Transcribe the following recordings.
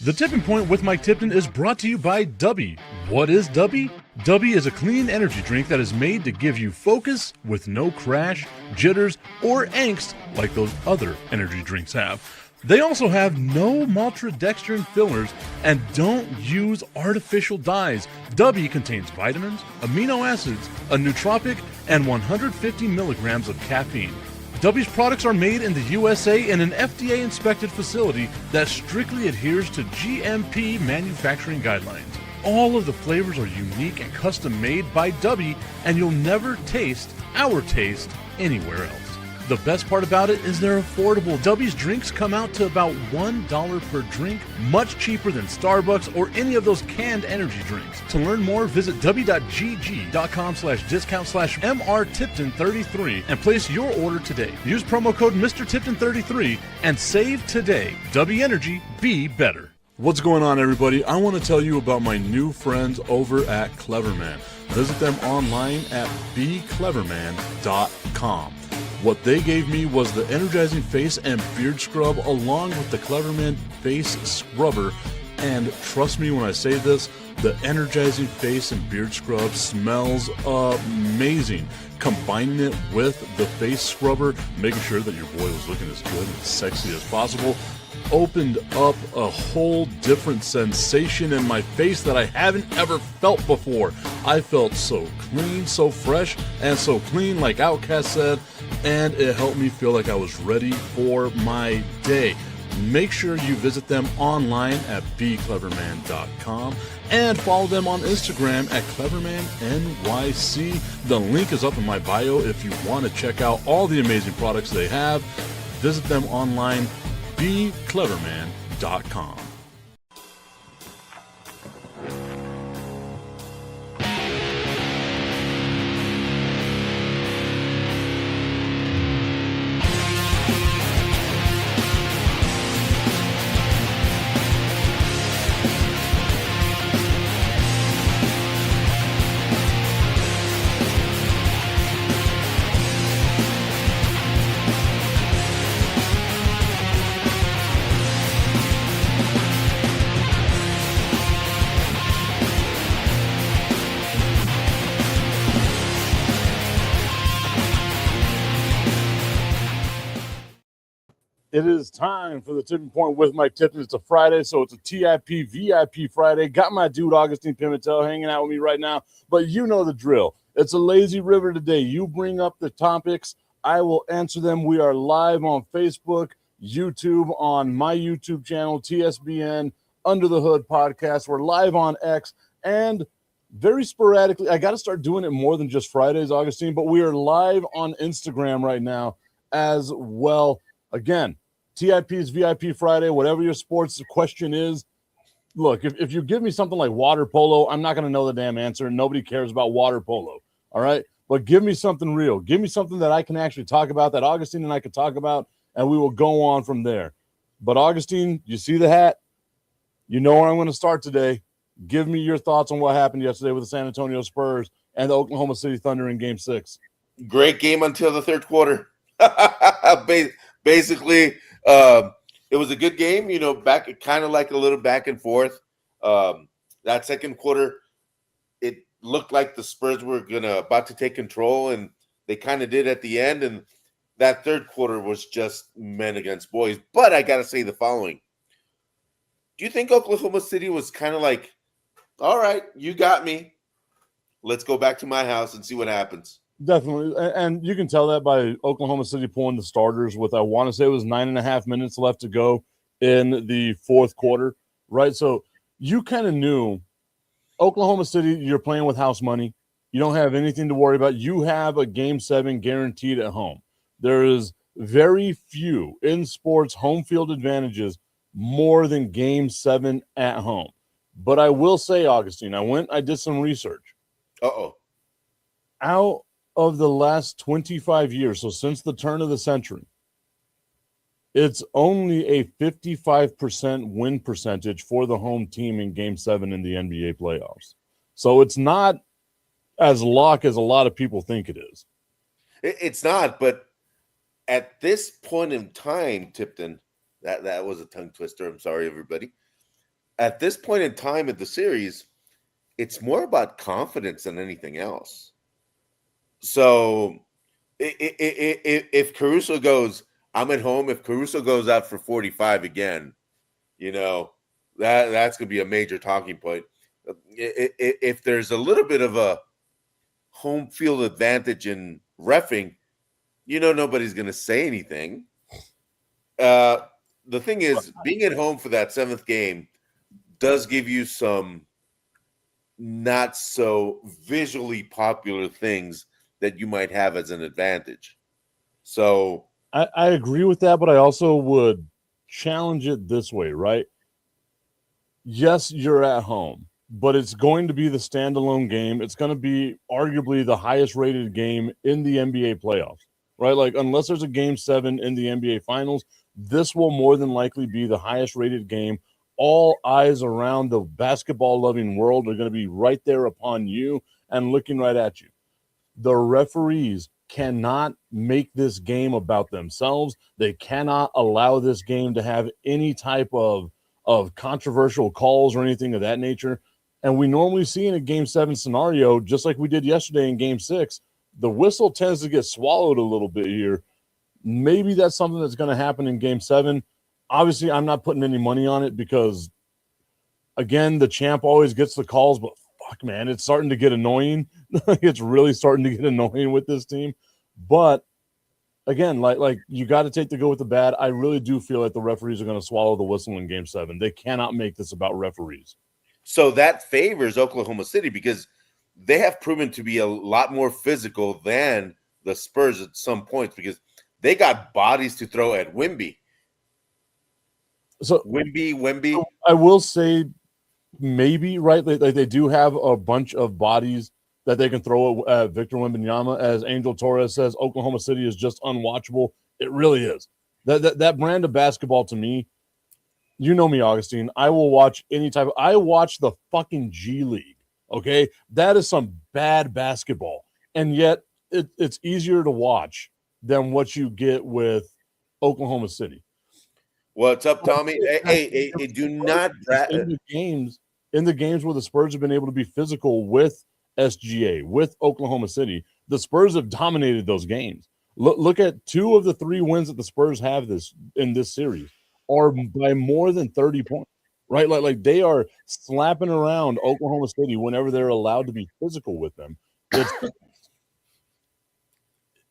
The Tipping Point with Mike Tipton is brought to you by Dubby. What is Dubby? Dubby is a clean energy drink that is made to give you focus with no crash, jitters, or angst like those other energy drinks have. They also have no maltodextrin fillers and don't use artificial dyes. Dubby contains vitamins, amino acids, a nootropic, and 150 milligrams of caffeine. Dubby's products are made in the USA in an FDA-inspected facility that strictly adheres to GMP manufacturing guidelines. All of the flavors are unique and custom-made by Dubby, and you'll never taste our taste anywhere else. The best part about it is they're affordable. Dubby's drinks come out to about $1 per drink, much cheaper than Starbucks or any of those canned energy drinks. To learn more, visit w.gg.com/discount/MRTipton33 and place your order today. Use promo code MrTipton33 and save today. Dubby Energy, be better. What's going on, everybody? I want to tell you about my new friends over at Cleverman. Visit them online at becleverman.com. What they gave me was the energizing face and beard scrub along with the Cleverman face scrubber. And trust me when I say this, the energizing face and beard scrub smells amazing. Combining it with the face scrubber, making sure that your boy was looking as good and sexy as possible, opened up a whole different sensation in my face that I haven't ever felt before. I felt so clean, so fresh, and so clean, like Outcast said, and it helped me feel like I was ready for my day. Make sure you visit them online at becleverman.com and follow them on Instagram at clevermannyc. The link is up in my bio if you want to check out all the amazing products they have. Visit them online, becleverman.com. It is time for the Tipping Point with Mike Tipton. It's a Friday, so it's a TIP VIP Friday. Got my dude Augustine Pimentel hanging out with me right now, but you know the drill. It's a lazy river today. You bring up the topics, I will answer them. We are live on Facebook, YouTube, on my YouTube channel, TSBN, Under the Hood Podcast. We're live on X, and very sporadically, I got to start doing it more than just Fridays, Augustine, but we are live on Instagram right now as well. Again, TIP's VIP Friday, whatever your sports question is. Look, if you give me something like water polo, I'm not going to know the damn answer. Nobody cares about water polo, all right? But give me something real. Give me something that I can actually talk about, that Augustine and I can talk about, and we will go on from there. But, Augustine, you see the hat? You know where I'm going to start today. Give me your thoughts on what happened yesterday with the San Antonio Spurs and the Oklahoma City Thunder in Game 6. Great game until the third quarter. Basically, it was a good game, back kind of like a little back and forth. That second quarter, it looked like the Spurs were about to take control, and they kind of did at the end. And that third quarter was just men against boys. But I got to say the following. Do you think Oklahoma City was kind of like, all right, you got me. Let's go back to my house and see what happens? Definitely, and you can tell that by Oklahoma City pulling the starters with, I want to say it was 9.5 minutes left to go in the fourth quarter, right? So you kind of knew Oklahoma City, you're playing with house money. You don't have anything to worry about. You have a Game 7 guaranteed at home. There is very few in sports home field advantages more than Game 7 at home. But I will say, Augustine, I did some research. Out of the last 25 years, so since the turn of the century, it's only a 55% win percentage for the home team in Game 7 in the NBA playoffs. So it's not as lock as a lot of people think it is. It's not, but at this point in time, Tipton, that was a tongue twister. I'm sorry, everybody. at this point in time in the series, it's more about confidence than anything else. So if Caruso goes, I'm at home. If Caruso goes out for 45 again, that's going to be a major talking point. If there's a little bit of a home field advantage in reffing, nobody's going to say anything. The thing is, being at home for that 7th game does give you some not so visually popular things that you might have as an advantage. So I agree with that, but I also would challenge it this way, right? Yes, you're at home, but it's going to be the standalone game. It's going to be arguably the highest rated game in the NBA playoffs, right? Like, unless there's a game 7 in the NBA finals, this will more than likely be the highest rated game. All eyes around the basketball loving world are going to be right there upon you and looking right at you. The referees cannot make this game about themselves. They cannot allow this game to have any type of controversial calls or anything of that nature. And we normally see in a game 7 scenario, just like we did yesterday in game 6, the whistle tends to get swallowed a little bit here. Maybe that's something that's going to happen in game 7. Obviously, I'm not putting any money on it because, again, the champ always gets the calls, but fuck, man, it's starting to get annoying. It's really starting to get annoying with this team. But again, like you got to take the good with the bad. I really do feel like the referees are going to swallow the whistle in game 7. They cannot make this about referees. So that favors Oklahoma City because they have proven to be a lot more physical than the Spurs at some points because they got bodies to throw at Wemby. So Wemby. I will say maybe, right? Like they do have a bunch of bodies that they can throw at Victor Wembanyama. As Angel Torres says, Oklahoma City is just unwatchable. It really is. That brand of basketball to me, you know me, Augustine. I will watch any type of – I watch the fucking G League, okay? That is some bad basketball. And yet it's easier to watch than what you get with Oklahoma City. What's up, Tommy? Hey, do not in the games where the Spurs have been able to be physical with SGA, with Oklahoma City, the Spurs have dominated those games. Look at 2 of the 3 wins that the Spurs have in this series are by more than 30 points, right? Like they are slapping around Oklahoma City whenever they're allowed to be physical with them.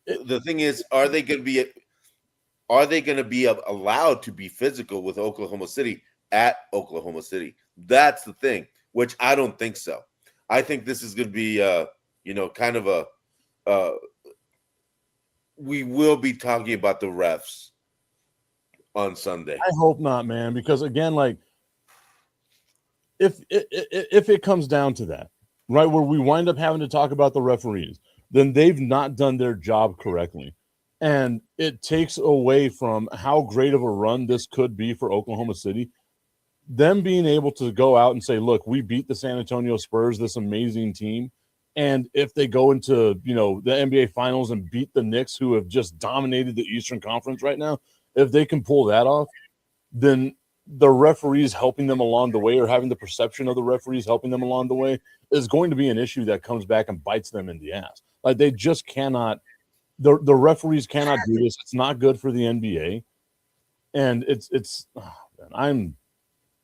The thing is, are they going to be allowed to be physical with Oklahoma City at Oklahoma City? That's the thing, which I don't think so. I think this is going to be, kind of we will be talking about the refs on Sunday. I hope not, man, because again, like if it comes down to that, right, where we wind up having to talk about the referees, then they've not done their job correctly. And it takes away from how great of a run this could be for Oklahoma City. Them being able to go out and say, look, we beat the San Antonio Spurs, this amazing team. And if they go into, the NBA Finals and beat the Knicks, who have just dominated the Eastern Conference right now, if they can pull that off, then the referees helping them along the way or having the perception of the referees helping them along the way is going to be an issue that comes back and bites them in the ass. Like they just cannot – the referees cannot do this. It's not good for the NBA. And I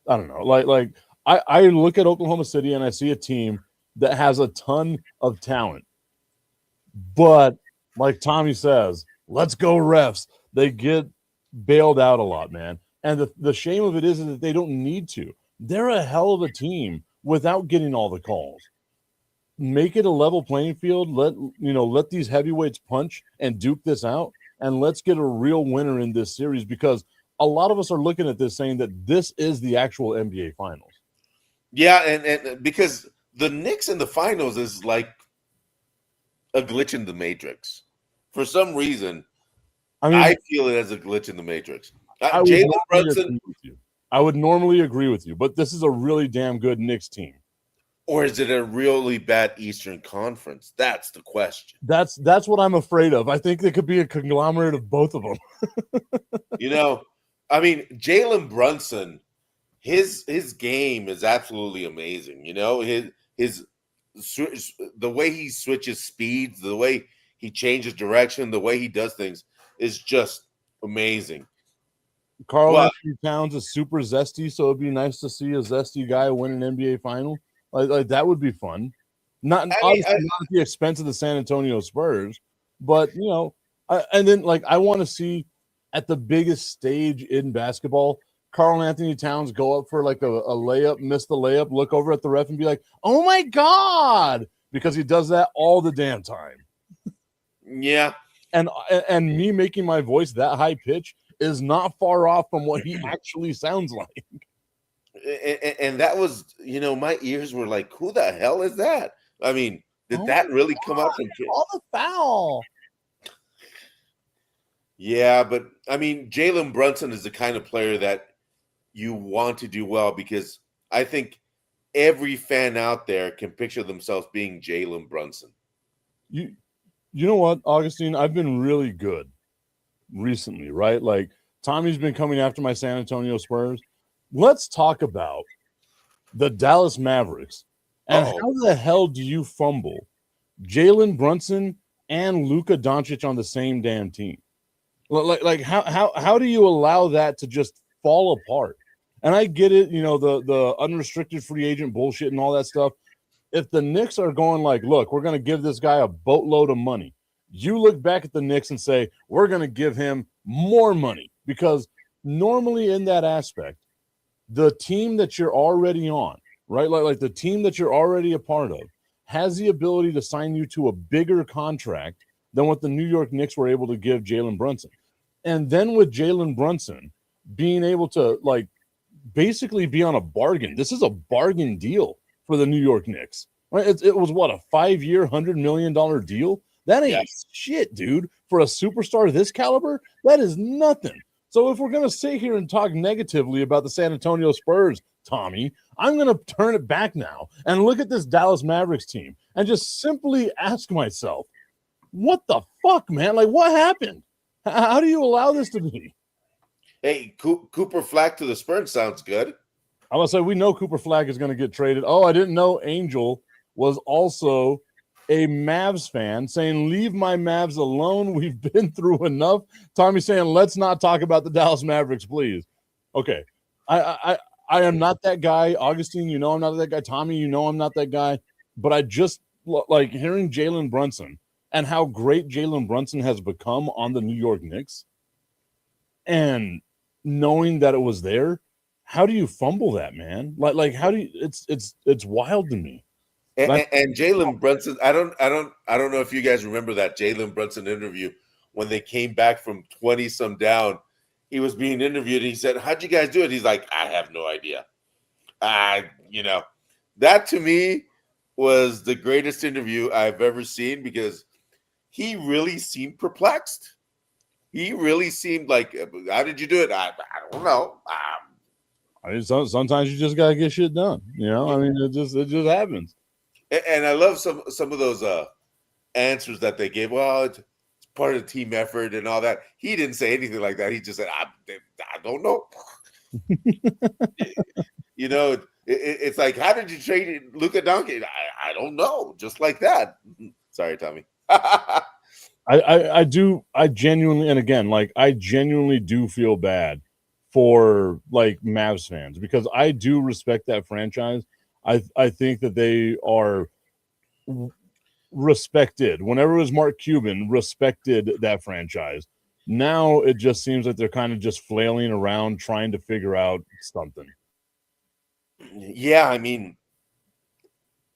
don't know. Like I look at Oklahoma City and I see a team that has a ton of talent. But like Tommy says, let's go refs. They get bailed out a lot, man. And the shame of it is that they don't need to. They're a hell of a team without getting all the calls. Make it a level playing field. Let these heavyweights punch and duke this out, and let's get a real winner in this series because a lot of us are looking at this saying that this is the actual NBA Finals. Yeah, and because the Knicks in the finals is like a glitch in the Matrix. For some reason, I feel it as a glitch in the Matrix. Jalen Brunson. I would normally agree with you, but this is a really damn good Knicks team. Or is it a really bad Eastern Conference? That's the question. That's what I'm afraid of. I think it could be a conglomerate of both of them. Jalen Brunson, his game is absolutely amazing. You know, his the way he switches speeds, the way he changes direction, the way he does things is just amazing. Carl But Anthony Towns is super zesty, so it'd be nice to see a zesty guy win an NBA final. Like that would be fun. Not I mean, obviously not at the expense of the San Antonio Spurs, but and then like I want to see at the biggest stage in basketball, Carl Anthony Towns go up for like a layup, miss the layup, look over at the ref and be like, "Oh my god," because he does that all the damn time. yeah, And me making my voice that high pitch is not far off from what he actually sounds like. and that was, my ears were like, "Who the hell is that?" I mean, did Oh that my really come out from? All the foul. Yeah, but I mean, Jalen Brunson is the kind of player that you want to do well because I think every fan out there can picture themselves being Jalen Brunson. You know what, Augustine? I've been really good recently, right? Like Tommy's been coming after my San Antonio Spurs. Let's talk about the Dallas Mavericks and Uh-oh. how the hell do you fumble Jalen Brunson and Luka Doncic on the same damn team? Like how do you allow that to just fall apart? And I get it, the unrestricted free agent bullshit and all that stuff. If the Knicks are going like, look, we're going to give this guy a boatload of money, you look back at the Knicks and say, we're going to give him more money because normally in that aspect, the team that you're already on, right? Like the team that you're already a part of has the ability to sign you to a bigger contract than what the New York Knicks were able to give Jalen Brunson. And then with Jalen Brunson being able to like basically be on a bargain, this is a bargain deal for the New York Knicks. Right? It was what, a 5-year, $100 million deal? That ain't shit, dude. For a superstar of this caliber, that is nothing. So if we're going to sit here and talk negatively about the San Antonio Spurs, Tommy, I'm going to turn it back now and look at this Dallas Mavericks team and just simply ask myself, what the fuck, man? Like, what happened? How do you allow this to be? Hey, Cooper Flack to the Spurs sounds good. I was say we know Cooper Flag is going to get traded. Oh, I didn't know Angel was also a Mavs fan saying, leave my Mavs alone. We've been through enough. Tommy saying, let's not talk about the Dallas Mavericks, please. Okay. I am not that guy. Augustine, I'm not that guy. Tommy, I'm not that guy. But I just like hearing Jalen Brunson and how great Jalen Brunson has become on the New York Knicks and knowing that it was there. How do you fumble that, man? Like how do you? It's wild to me. And Jalen Brunson, I don't know if you guys remember that Jalen Brunson interview when they came back from 20 some down. He was being interviewed. And he said, "How'd you guys do it?" He's like, "I have no idea." That to me was the greatest interview I've ever seen because he really seemed perplexed. He really seemed like, "How did you do it?" I don't know. I mean, sometimes you just gotta get shit done. I mean, it just happens. And I love some of those answers that they gave. Well, it's part of the team effort and all that. He didn't say anything like that. He just said, I don't know. It's like, how did you trade Luka Doncic? I don't know. Just like that. Sorry, Tommy. I genuinely, and again, like I genuinely do feel bad for like Mavs fans because I do respect that franchise. I think that they are respected. Whenever it was Mark Cuban, respected that franchise. Now it just seems like they're kind of just flailing around trying to figure out something. Yeah, I mean,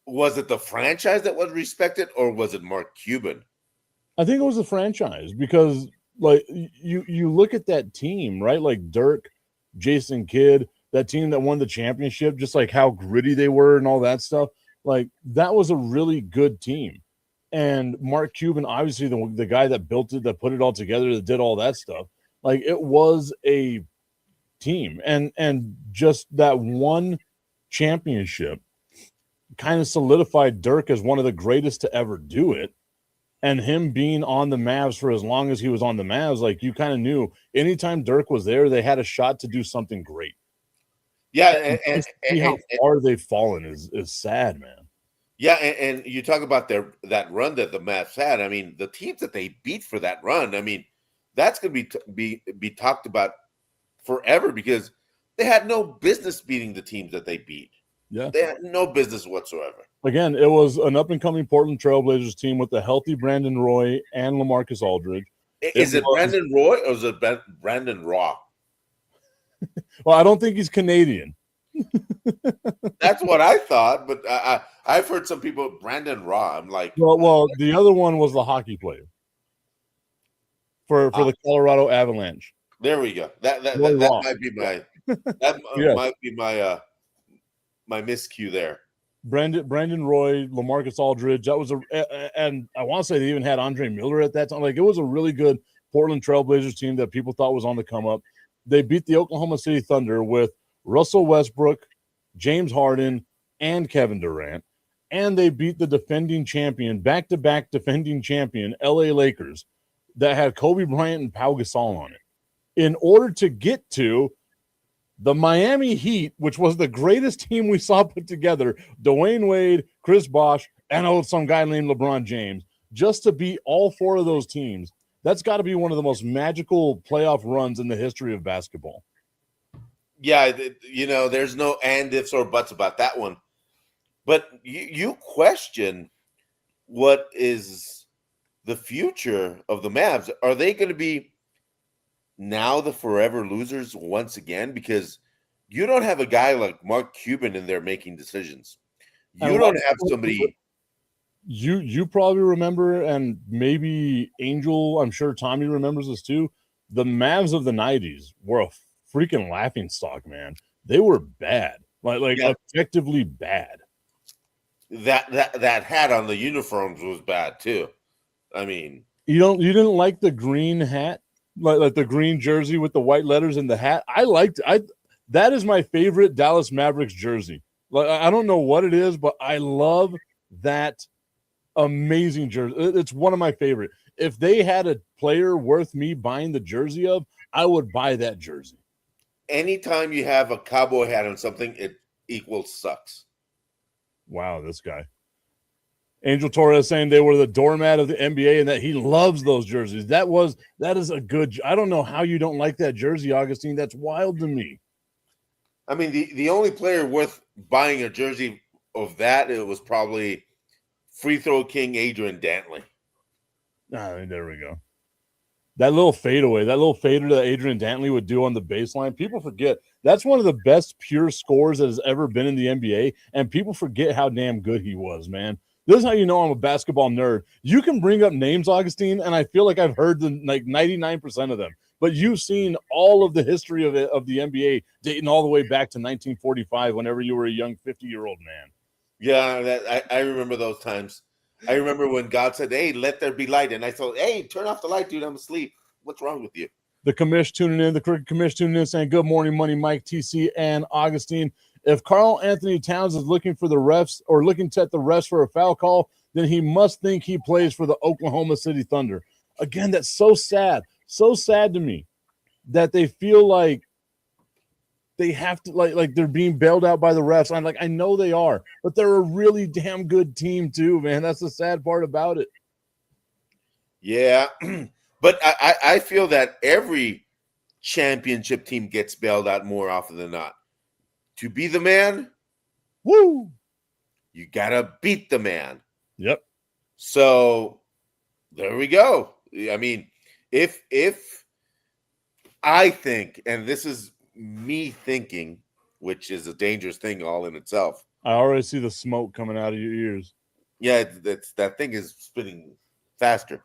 was it the franchise that was respected or was it Mark Cuban? I think it was the franchise because like you look at that team, right? Like Dirk, Jason Kidd, that team that won the championship, just like how gritty they were and all that stuff. Like that was a really good team. And Mark Cuban, obviously the guy that built it, that put it all together, that did all that stuff. Like it was a team. And just that one championship kind of solidified Dirk as one of the greatest to ever do it. And him being on the Mavs for as long as he was on the Mavs, like you kind of knew anytime Dirk was there, they had a shot to do something great. Yeah, Just see how far they've fallen is sad, man. yeah, and you talk about that run that the Mavs had. I mean, the teams that they beat for that run. I mean, that's going to be talked about forever because they had no business beating the teams that they beat. Yeah, They had no business whatsoever. again, it was an up and coming Portland Trailblazers team with a healthy Brandon Roy and LaMarcus Aldridge. Is it Brandon Roy or is it Brandon Raw? Well, I don't think he's Canadian. That's what I thought, but I've heard some people Brandon Raw. I'm like, Well, the other one was the hockey player for the Colorado Avalanche. There we go. That might be my might be my miscue there. Brandon Roy, LaMarcus Aldridge. That was and I want to say they even had Andre Miller at that time. Like, it was a really good Portland Trailblazers team that people thought was on the come up. They beat the Oklahoma City Thunder with Russell Westbrook, James Harden, and Kevin Durant. And they beat the defending champion, back-to-back defending champion, LA Lakers, that had Kobe Bryant and Pau Gasol on it, in order to get to the Miami Heat, which was the greatest team we saw put together, Dwayne Wade, Chris Bosh, and some guy named LeBron James, just to beat all four of those teams. That's got to be one of the most magical playoff runs in the history of basketball. Yeah, there's no and ifs or buts about that one. But you question what is the future of the Mavs. Are they going to be now the forever losers once again? Because you don't have a guy like Mark Cuban in there making decisions. You don't have somebody. You probably remember, and maybe Angel, I'm sure Tommy remembers this too. The Mavs of the 90s were a freaking laughingstock, man. They were bad, objectively bad. That hat on the uniforms was bad too. I mean, you didn't like the green hat, like the green jersey with the white letters in the hat. That is my favorite Dallas Mavericks jersey. Like, I don't know what it is, but I love that amazing jersey. It's one of my favorite. If they had a player worth me buying the jersey of, I would buy that jersey. Anytime you have a cowboy hat on something, it equals sucks. Wow, this guy. Angel Torres saying they were the doormat of the NBA and that he loves those jerseys. That is a good. I don't know how you don't like that jersey, Augustine. That's wild to me. I mean, the only player worth buying a jersey of that, it was probably free throw king Adrian Dantley. There we go. That little fadeaway, that little fader that Adrian Dantley would do on the baseline, people forget. That's one of the best pure scores that has ever been in the NBA, and people forget how damn good he was, man. This is how you know I'm a basketball nerd. You can bring up names, Augustine, and I feel like I've heard 99% of them. But you've seen all of the history of the NBA dating all the way back to 1945 whenever you were a young 50-year-old man. Yeah, I remember those times. I remember when God said, "Hey, let there be light," and I thought, "Hey, turn off the light, dude. I'm asleep. What's wrong with you?" The commish tuning in, the cricket commish tuning in, saying, "Good morning, Money Mike, TC, and Augustine. If Karl Anthony Towns is looking for the refs or looking at the refs for a foul call, then he must think he plays for the Oklahoma City Thunder." Again, that's so sad. So sad to me that they feel like they have to like they're being bailed out by the refs. I'm like, I know they are, but they're a really damn good team too, man. That's the sad part about it. Yeah, but I feel that every championship team gets bailed out more often than not. To be the man, woo, you gotta beat the man. Yep. So there we go. I mean, if I think, and this is me thinking, which is a dangerous thing all in itself. I already see the smoke coming out of your ears. Yeah, that thing is spinning faster.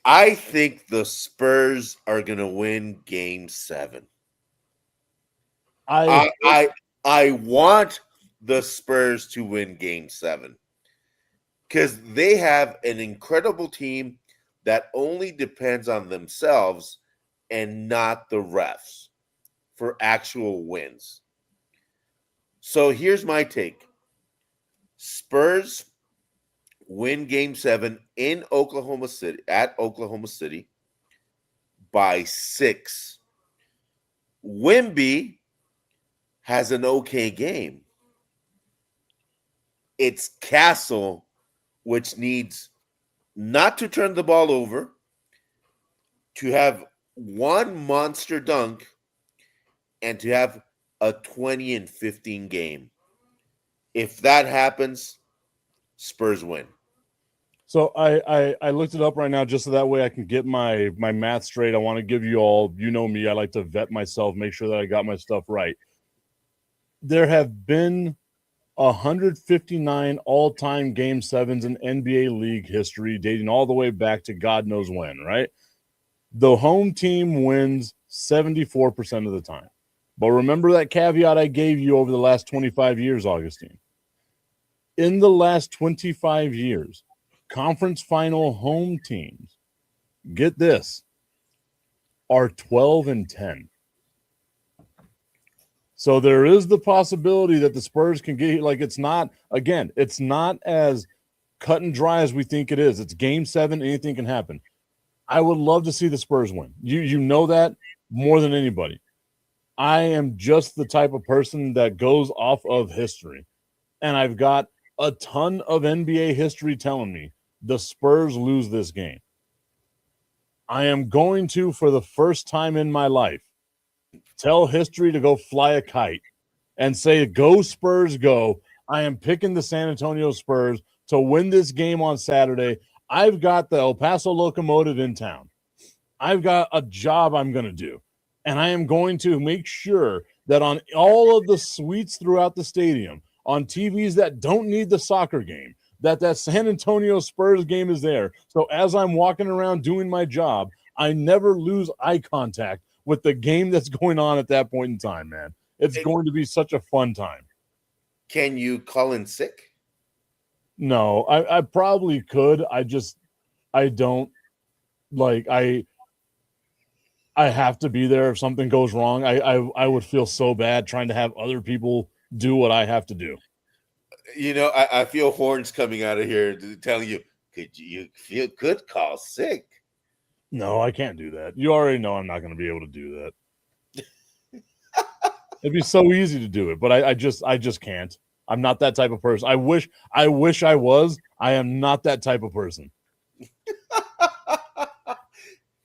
I think the Spurs are going to win Game 7. I want the Spurs to win Game 7 because they have an incredible team that only depends on themselves and not the refs for actual wins. So here's my take. Spurs win Game 7 in Oklahoma City, at Oklahoma City, by 6. Wemby has an okay game. It's Castle, which needs not to turn the ball over, to have one monster dunk, and to have a 20 and 15 game. If that happens, Spurs win. So I looked it up right now just so that way I can get my math straight. I want to give you all, you know me, I like to vet myself, make sure that I got my stuff right. There have been 159 all-time Game 7s in NBA League history, dating all the way back to God knows when, right? The home team wins 74% of the time. But remember that caveat I gave you over the last 25 years, Augustine. In the last 25 years, conference final home teams, get this, are 12 and 10. So there is the possibility that the Spurs can get, like, it's not as cut and dry as we think it is. It's Game 7, anything can happen. I would love to see the Spurs win. You know that more than anybody. I am just the type of person that goes off of history. And I've got a ton of NBA history telling me the Spurs lose this game. I am going to, for the first time in my life, tell history to go fly a kite and say, go Spurs, go. I am picking the San Antonio Spurs to win this game on Saturday. I've got the El Paso Locomotive in town. I've got a job I'm going to do. And I am going to make sure that on all of the suites throughout the stadium, on TVs that don't need the soccer game, that San Antonio Spurs game is there. So as I'm walking around doing my job, I never lose eye contact with the game that's going on at that point in time, man. It's going to be such a fun time. Can you call in sick? No, I probably could. I don't like I have to be there if something goes wrong. I would feel so bad trying to have other people do what I have to do. You know, I feel horns coming out of here telling you, could call sick. No, I can't do that. You already know I'm not going to be able to do that. It'd be so easy to do it, but I just can't. I'm not that type of person. I wish I was. I am not that type of person.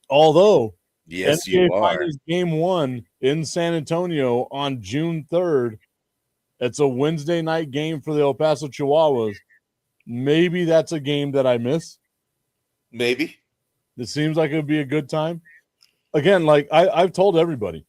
Although, yes, NBA you are. Finals Game 1 in San Antonio on June 3rd. It's a Wednesday night game for the El Paso Chihuahuas. Maybe that's a game that I miss. Maybe. It seems like it would be a good time. Again, like I've told everybody,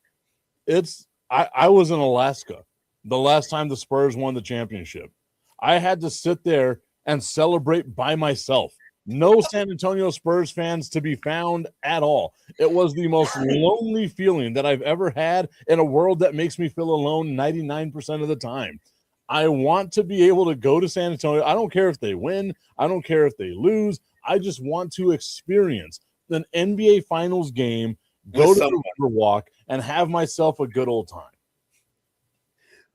I was in Alaska the last time the Spurs won the championship. I had to sit there and celebrate by myself. No San Antonio Spurs fans to be found at all. It was the most lonely feeling that I've ever had in a world that makes me feel alone 99% of the time. I want to be able to go to San Antonio. I don't care if they win. I don't care if they lose. I just want to experience an NBA Finals game, go to the Riverwalk, and have myself a good old time.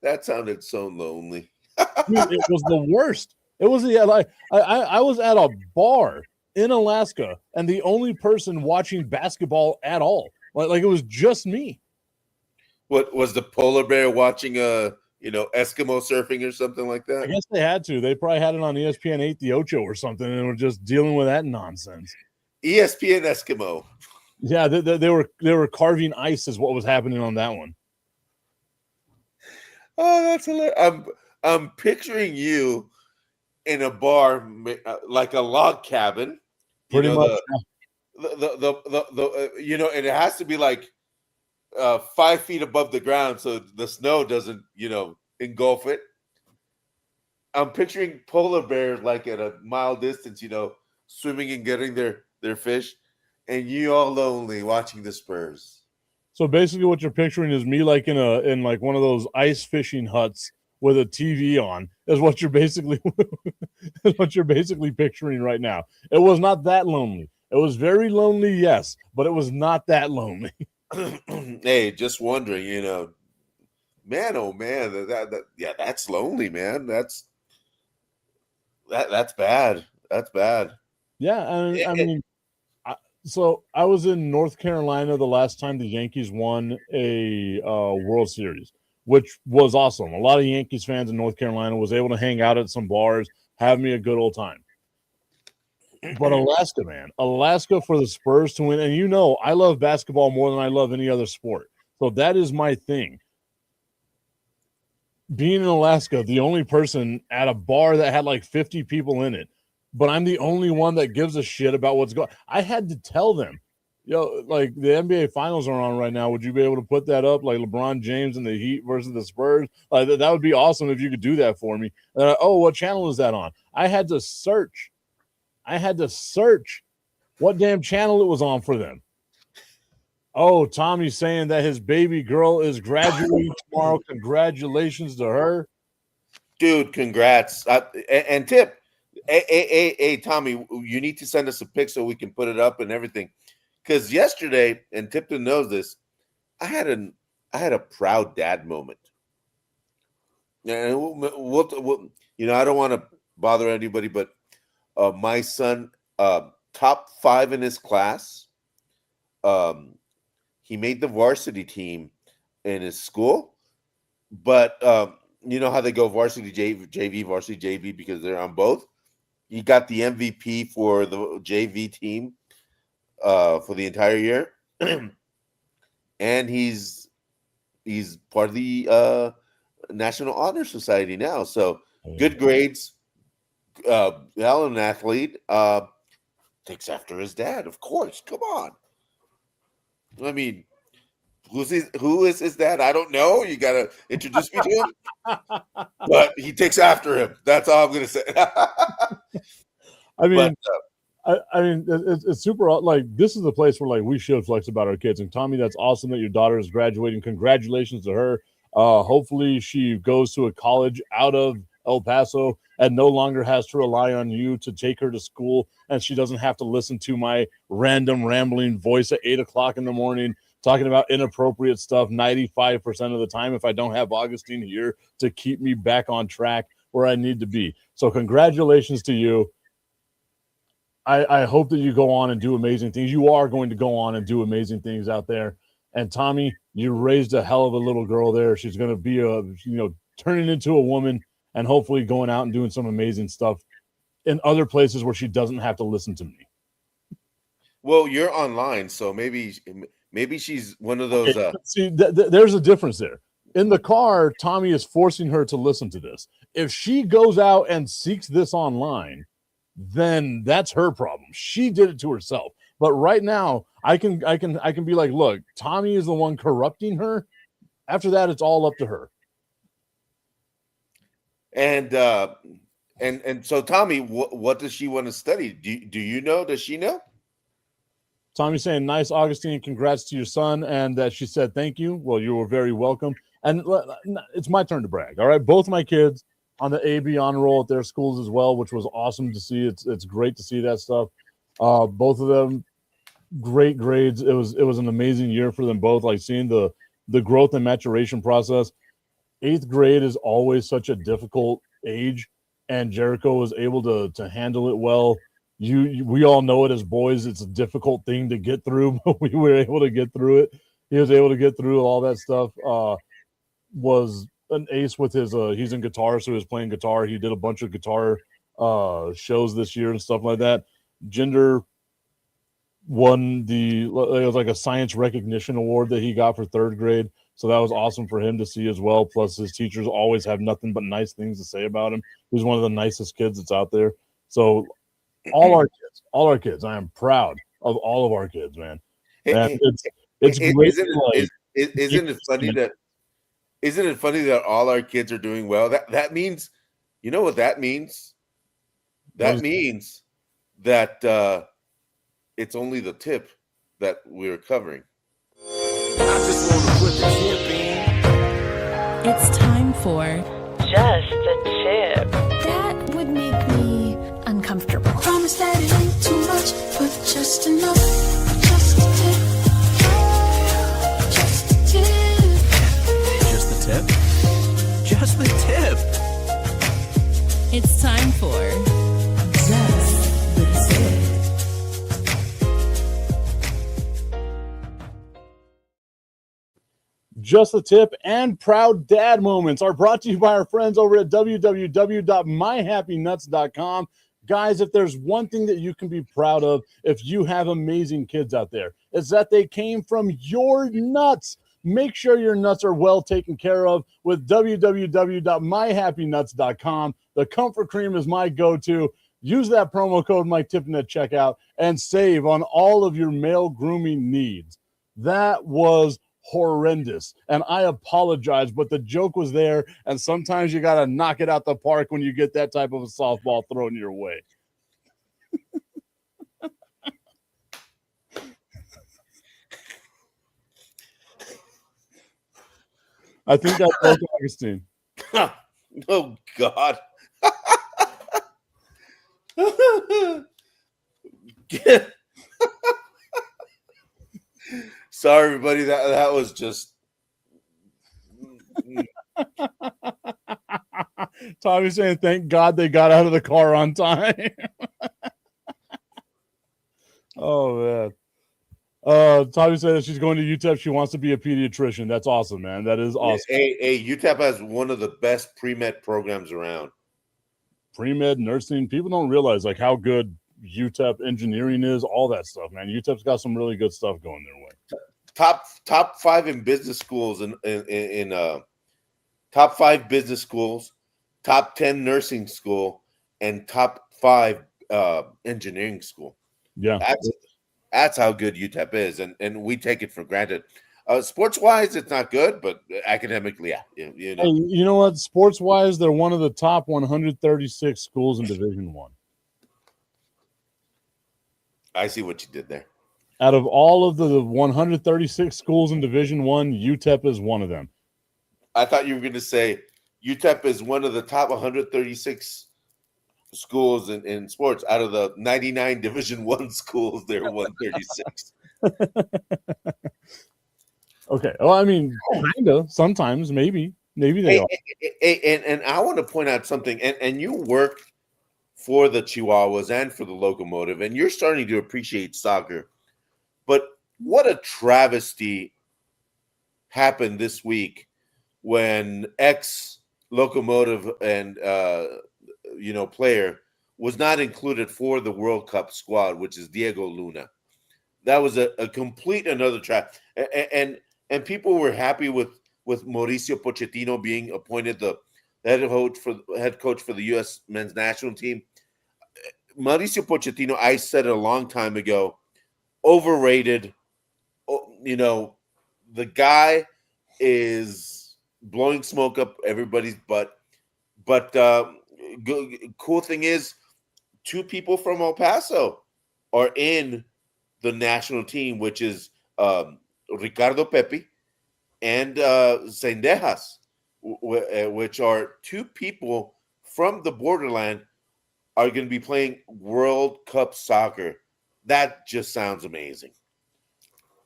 That sounded so lonely. Dude, it was the worst. It was like I was at a bar in Alaska, and the only person watching basketball at all. Like it was just me. What was the polar bear watching Eskimo surfing or something like that? I guess they had to. They probably had it on ESPN 8 The Ocho or something, and were just dealing with that nonsense. ESPN Eskimo. Yeah, they were carving ice is what was happening on that one. Oh, that's hilarious. I'm picturing you in a bar like a log cabin. Pretty much. And it has to be like 5 feet above the ground so the snow doesn't, engulf it. I'm picturing polar bears like at a mile distance, swimming and getting their fish, and you all lonely watching the Spurs. So basically what you're picturing is me like in like one of those ice fishing huts with a TV on is what you're basically picturing right now. It was not that lonely. It was very lonely, yes, but it was not that lonely. Hey, just wondering, man, oh man, that's lonely, man. That's bad. That's bad. Yeah, I mean, so I was in North Carolina the last time the Yankees won a World Series. which was awesome. A lot of Yankees fans in North Carolina was able to hang out at some bars, have me a good old time. But Alaska, man, Alaska for the Spurs to win. And you know, I love basketball more than I love any other sport. So that is my thing. Being in Alaska, the only person at a bar that had like 50 people in it, but I'm the only one that gives a shit about what's going on. I had to tell them, like the NBA finals are on right now. Would you be able to put that up? Like LeBron James and the Heat versus the Spurs? Like that would be awesome if you could do that for me. Oh, what channel is that on? I had to search what damn channel it was on for them. Oh, Tommy's saying that his baby girl is graduating tomorrow. Congratulations to her. Dude, congrats. And tip, hey, Tommy, you need to send us a pic so we can put it up and everything. Because yesterday, and Tipton knows this, I had a proud dad moment. And we'll I don't want to bother anybody, but my son, top 5 in his class, he made the varsity team in his school, but you know how they go varsity JV, varsity JV because they're on both. He got the MVP for the JV team for the entire year, and he's part of the National Honor Society now. So good grades. Hell, an athlete. Takes after his dad, of course. Come on. I mean, who is his dad? I don't know. You got to introduce me to him. But he takes after him. That's all I'm going to say. I mean, it's super. Like, this is the place where like we should flex about our kids. And Tommy, that's awesome that your daughter is graduating. Congratulations to her. Hopefully, she goes to a college out of El Paso and no longer has to rely on you to take her to school, and she doesn't have to listen to my random rambling voice at 8:00 in the morning talking about inappropriate stuff 95% of the time if I don't have Augustine here to keep me back on track where I need to be. So congratulations to you. I hope that you go on and do amazing things. You are going to go on and do amazing things out there. And Tommy, you raised a hell of a little girl there. She's going to be turning into a woman and hopefully going out and doing some amazing stuff in other places where she doesn't have to listen to me. Well, you're online, so maybe she's one of those. See, there's a difference there. In the car, Tommy is forcing her to listen to this. If she goes out and seeks this online, then that's her problem. She did it to herself. But right now, I can be like, look, Tommy is the one corrupting her. After that, it's all up to her. And so, Tommy, what does she want to study? Do you know? Does she know? Tommy's saying, nice, Augustine, congrats to your son, and that she said thank you. Well, you were very welcome. And it's my turn to brag, all right? Both my kids on the AB honor roll at their schools as well, which was awesome to see. It's great to see that stuff. Both of them, great grades. It was an amazing year for them both, like seeing the growth and maturation process. 8th grade is always such a difficult age, and Jericho was able to handle it well. We all know it as boys. It's a difficult thing to get through, but we were able to get through it. He was able to get through all that stuff. Was an ace with his he's in guitar, so he was playing guitar. He did a bunch of guitar shows this year and stuff like that. Gender won it was like a science recognition award that he got for 3rd grade. So that was awesome for him to see as well. Plus his teachers always have nothing but nice things to say about him. He's one of the nicest kids that's out there. So all our kids, I am proud of all of our kids, man. And it's great. Isn't it funny that all our kids are doing well? That means, you know what that means? That means that it's only the tip that we're covering. I just want to put the tip in. It's time for Just a Tip. That would make me uncomfortable. Promise that it ain't too much, but just enough. Just a tip. Just a tip. Just the tip? Just the tip. It's time for Just the Tip. Just the Tip and Proud Dad Moments are brought to you by our friends over at www.myhappynuts.com. Guys, if there's one thing that you can be proud of if you have amazing kids out there, it's that they came from your nuts. Make sure your nuts are well taken care of with www.myhappynuts.com. The Comfort Cream is my go-to. Use that promo code Mike Tipton at checkout and save on all of your male grooming needs. That was horrendous, and I apologize, but the joke was there, and sometimes you got to knock it out the park when you get that type of a softball thrown your way. I think I broke Augustine. Oh, God. Sorry, everybody. That was just. Tommy's saying, thank God they got out of the car on time. Oh, man. Tommy said that she's going to UTEP. She wants to be a pediatrician. That's awesome, man. That is awesome. Hey, UTEP has one of the best pre-med programs around. Pre-med, nursing. People don't realize like how good UTEP engineering is, all that stuff, man. UTEP's got some really good stuff going their way. Top 5 in business schools in top 5 business schools, top 10 nursing school, and top 5 engineering school. Yeah. That's how good UTEP is, and we take it for granted. Sports-wise, it's not good, but academically, yeah. You know. Hey, you know what? Sports-wise, they're one of the top 136 schools in Division I. I see what you did there. Out of all of the 136 schools in Division I, UTEP is one of them. I thought you were going to say UTEP is one of the top 136 schools in sports. Out of the 99 Division I schools, they're 136. Okay. Well, I mean, kind of. Sometimes, maybe they are. And I want to point out something. And you work for the Chihuahuas and for the Locomotive, and you're starting to appreciate soccer. But what a travesty happened this week when ex-Locomotive and player was not included for the World Cup squad, which is Diego Luna. That was a complete another trap. And people were happy with Mauricio Pochettino being appointed the head coach for the U.S. men's national team. Mauricio Pochettino, I said it a long time ago, overrated. The guy is blowing smoke up everybody's butt. But cool thing is, 2 people from El Paso are in the national team, which is Ricardo Pepi and Zendejas, which are 2 people from the borderland, are going to be playing World Cup soccer. That just sounds amazing.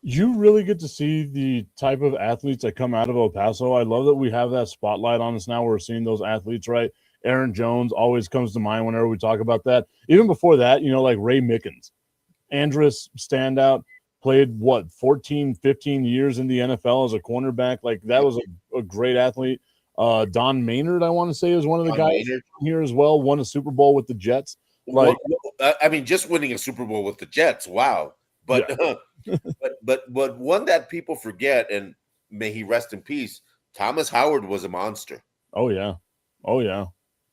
You really get to see the type of athletes that come out of El Paso. I love that we have that spotlight on us now. We're seeing those athletes, right? Aaron Jones always comes to mind whenever we talk about that. Even before that, like Ray Mickens. Andrus standout, played, 14, 15 years in the NFL as a cornerback. Like, that was a great athlete. Don Maynard, I want to say, is one of the guys here as well. Won a Super Bowl with the Jets. Like, just winning a Super Bowl with the Jets, wow. But yeah. but one that people forget, and may he rest in peace, Thomas Howard was a monster. Oh yeah.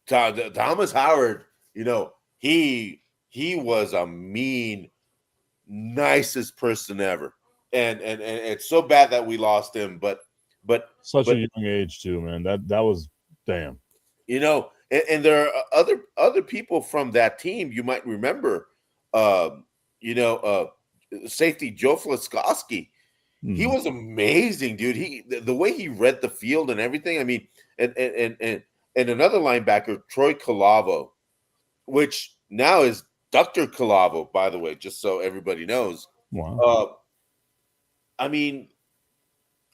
Thomas Howard, he was a mean, nicest person ever, and it's so bad that we lost him. But such a young age too, man. That was damn. And there are other people from that team you might remember. Safety Joe Flaskowski. Mm-hmm. He was amazing, dude. The way he read the field and everything. I mean, and another linebacker, Troy Calavo, which now is Dr. Calavo, by the way, just so everybody knows. Wow. I mean,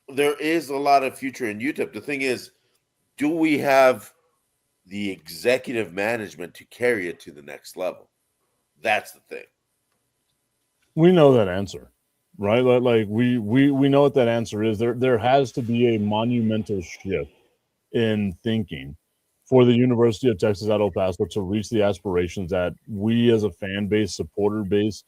there is a lot of future in UTEP. The thing is, do we have the executive management to carry it to the next level? That's the thing. We know that answer. right? Like we know what that answer is. There has to be a monumental shift in thinking for the University of Texas at El Paso to reach the aspirations that we as a fan base, supporter base,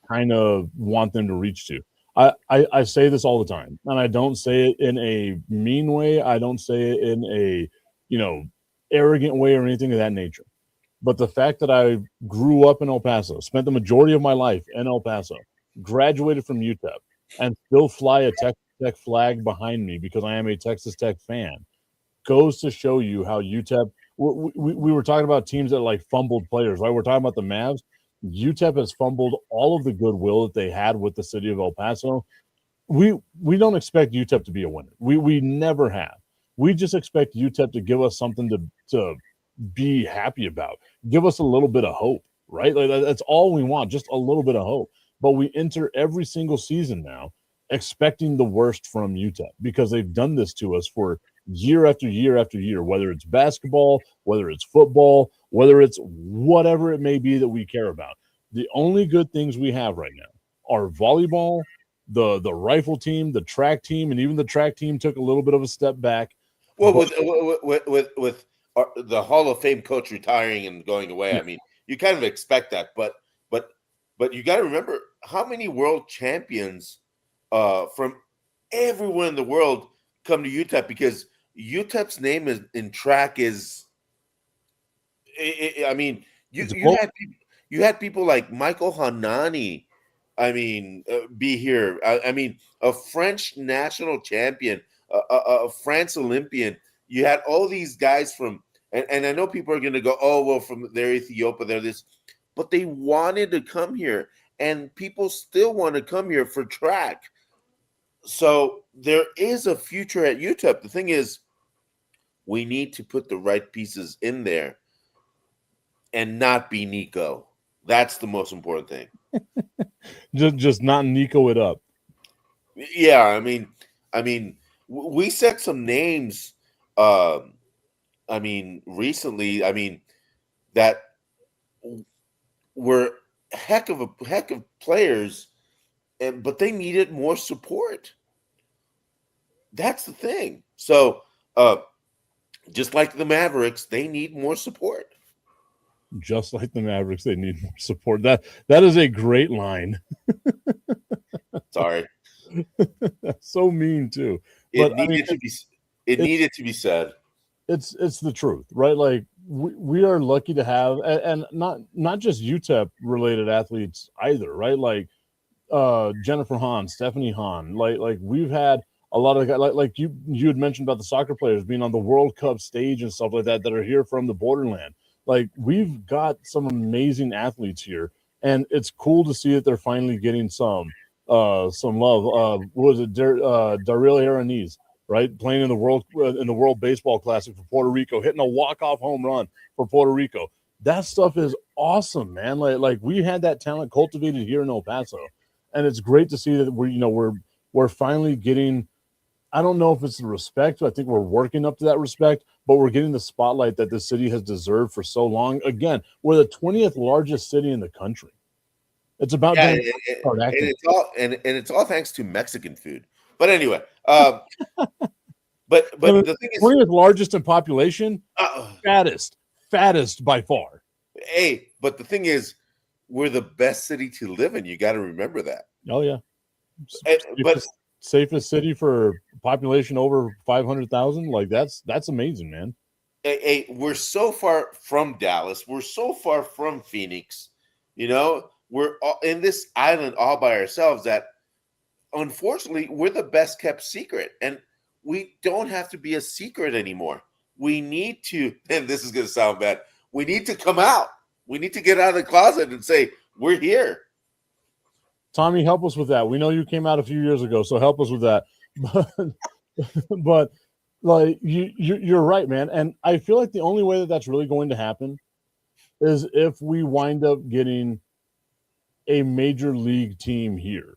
kind of want them to reach to. I say this all the time, and I don't say it in a mean way. I don't say it in a, you know, arrogant way or anything of that nature. But the fact that I grew up in El Paso, spent the majority of my life in El Paso, graduated from UTEP, and still fly a Texas Tech flag behind me because I am a Texas Tech fan, goes to show you how UTEP. We were talking about teams that like fumbled players, right? We're talking about the Mavs. UTEP has fumbled all of the goodwill that they had with the city of El Paso. We don't expect UTEP to be a winner. We never have. We just expect UTEP to give us something to be happy about. Give us a little bit of hope, right? Like that's all we want, just a little bit of hope. But we enter every single season now expecting the worst from UTEP because they've done this to us for year after year after year, whether it's basketball, whether it's football, whether it's whatever it may be that we care about. The only good things we have right now are volleyball, the rifle team, the track team, and even the track team took a little bit of a step back. Well, But with the Hall of Fame coach retiring and going away, Yeah. I mean, you kind of expect that, but you got to remember how many world champions from everywhere in the world come to UTEP because UTEP's name is in track is. I mean, It's a quote. you had people like Michael Hanani. I mean, be here. I mean, a French national champion, a France Olympian. You had all these guys from, and I know people are going to go, oh, well, from they're Ethiopia, they're this, but they wanted to come here, and people still want to come here for track. So there is a future at UTEP. The thing is, we need to put the right pieces in there and not be Nico. That's the most important thing. Just not Nico it up. Yeah, I mean, we set some names. I mean, recently, I mean, that were heck of players, but they needed more support. That's the thing. So, just like the Mavericks, they need more support. Just like the Mavericks, they need more support. That is a great line. Sorry, That's so mean too. it But I mean, needed to be. It needed to be said. it's the truth, right? Like we are lucky to have, and not just UTEP related athletes either, right? Like Jennifer Hahn, Stephanie Hahn, like we've had a lot of guys, like you had mentioned about the soccer players being on the World Cup stage and stuff like that are here from the borderland. Like we've got some amazing athletes here, and it's cool to see that they're finally getting some love. What was it, Daryl Aranese, right? Playing in the World Baseball Classic for Puerto Rico, hitting a walk-off home run for Puerto Rico. That stuff is awesome, man. Like we had that talent cultivated here in El Paso, and it's great to see that we're finally getting. I don't know if it's the respect. I think we're working up to that respect, but we're getting the spotlight that the city has deserved for so long. Again, we're the 20th largest city in the country. It's about Yeah, getting start and acting. it's all thanks to Mexican food. But anyway, but the thing is, 20th largest in population, uh, fattest by far. hey, but the thing is, we're the best city to live in. You got to remember that. Oh yeah, But safest city for population over 500,000. Like that's amazing, man. hey, we're so far from Dallas. We're so far from Phoenix. You know, we're all in this island all by ourselves. That unfortunately, we're the best kept secret, and we don't have to be a secret anymore. We need to, and this is going to sound bad. We need to come out. We need to get out of the closet and say we're here. Tommy, help us with that. We know you came out a few years ago, so help us with that. But like you're right, man. And I feel like the only way that that's really going to happen is if we wind up getting a major league team here,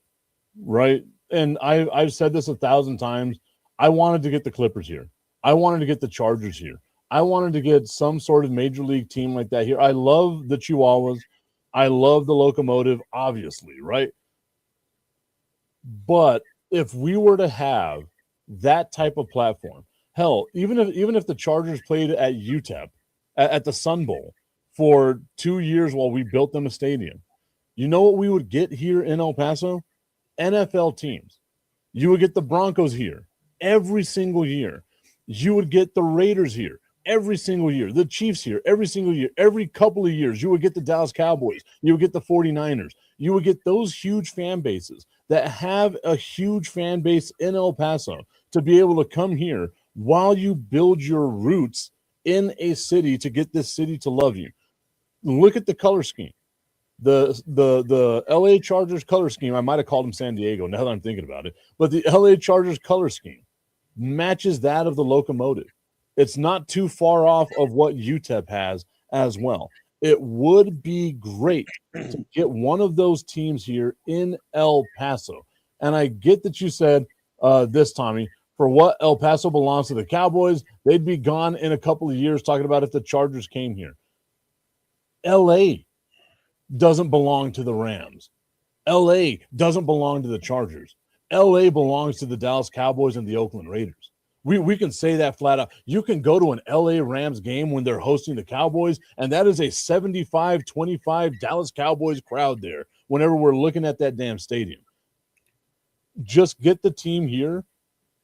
right? And I've said this 1,000 times. I wanted to get the Clippers here. I wanted to get the Chargers here. I wanted to get some sort of major league team like that here. I love the Chihuahuas. I love the Locomotive, obviously, right? But if we were to have that type of platform, hell, even if the Chargers played at UTEP at the Sun Bowl for 2 years while we built them a stadium, you know what we would get here in El Paso? NFL teams. You would get the Broncos here every single year. You would get the Raiders here every single year, the Chiefs here every single year. Every couple of years, you would get the Dallas Cowboys. You would get the 49ers. You would get those huge fan bases that have a huge fan base in El Paso to be able to come here while you build your roots in a city to get this city to love you. Look at the color scheme. The LA Chargers color scheme, I might have called them San Diego now that I'm thinking about it, but the LA Chargers color scheme matches that of the Locomotive. It's not too far off of what UTEP has as well. It would be great to get one of those teams here in El Paso. And I get that you said this, Tommy, for what El Paso belongs to the Cowboys, they'd be gone in a couple of years talking about if the Chargers came here. LA doesn't belong to the Rams. LA doesn't belong to the Chargers. LA belongs to the Dallas Cowboys and the Oakland Raiders. We can say that flat out. You can go to an LA Rams game when they're hosting the Cowboys, and that is a 75-25 Dallas Cowboys crowd there whenever we're looking at that damn stadium. Just get the team here,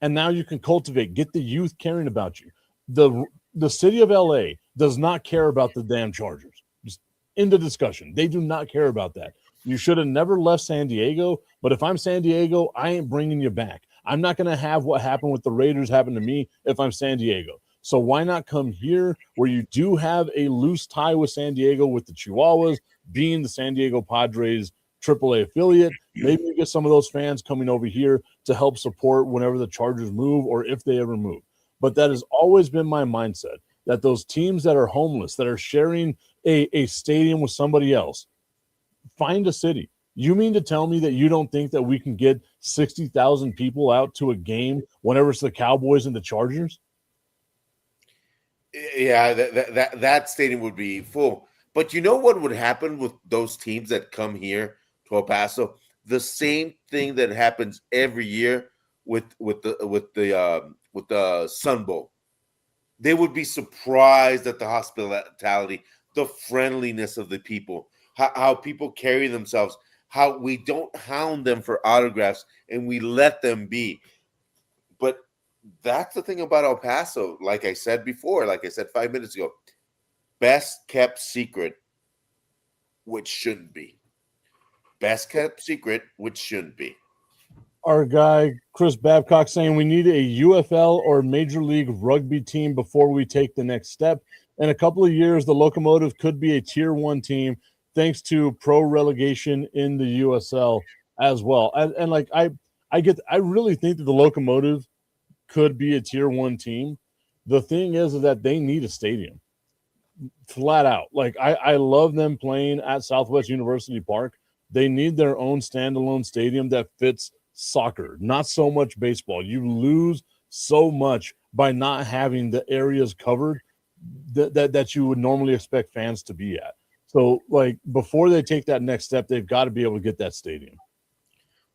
and now you can cultivate, get the youth caring about you. The city of LA does not care about the damn Chargers. Just end the discussion. They do not care about that. You should have never left San Diego, but if I'm San Diego, I ain't bringing you back. I'm not going to have what happened with the Raiders happen to me if I'm San Diego. So why not come here where you do have a loose tie with San Diego with the Chihuahuas being the San Diego Padres AAA affiliate? Maybe you get some of those fans coming over here to help support whenever the Chargers move or if they ever move. But that has always been my mindset, that those teams that are homeless, that are sharing a stadium with somebody else, find a city. You mean to tell me that you don't think that we can get 60,000 people out to a game whenever it's the Cowboys and the Chargers? Yeah, that stadium would be full. But you know what would happen with those teams that come here to El Paso? The same thing that happens every year with the Sun Bowl. They would be surprised at the hospitality, the friendliness of the people, how people carry themselves, how we don't hound them for autographs and we let them be. But that's the thing about El Paso. Like I said before, like I said 5 minutes ago, best kept secret, which shouldn't be. Best kept secret, which shouldn't be. Our guy, Chris Babcock, saying we need a UFL or Major League Rugby team before we take the next step. In a couple of years, the Locomotive could be a Tier 1 team thanks to pro relegation in the USL as well. And like I really think that the Locomotive could be a Tier 1 team. The thing is that they need a stadium. Flat out. Like I love them playing at Southwest University Park. They need their own standalone stadium that fits soccer, not so much baseball. You lose so much by not having the areas covered that you would normally expect fans to be at. So, like, before they take that next step, they've got to be able to get that stadium.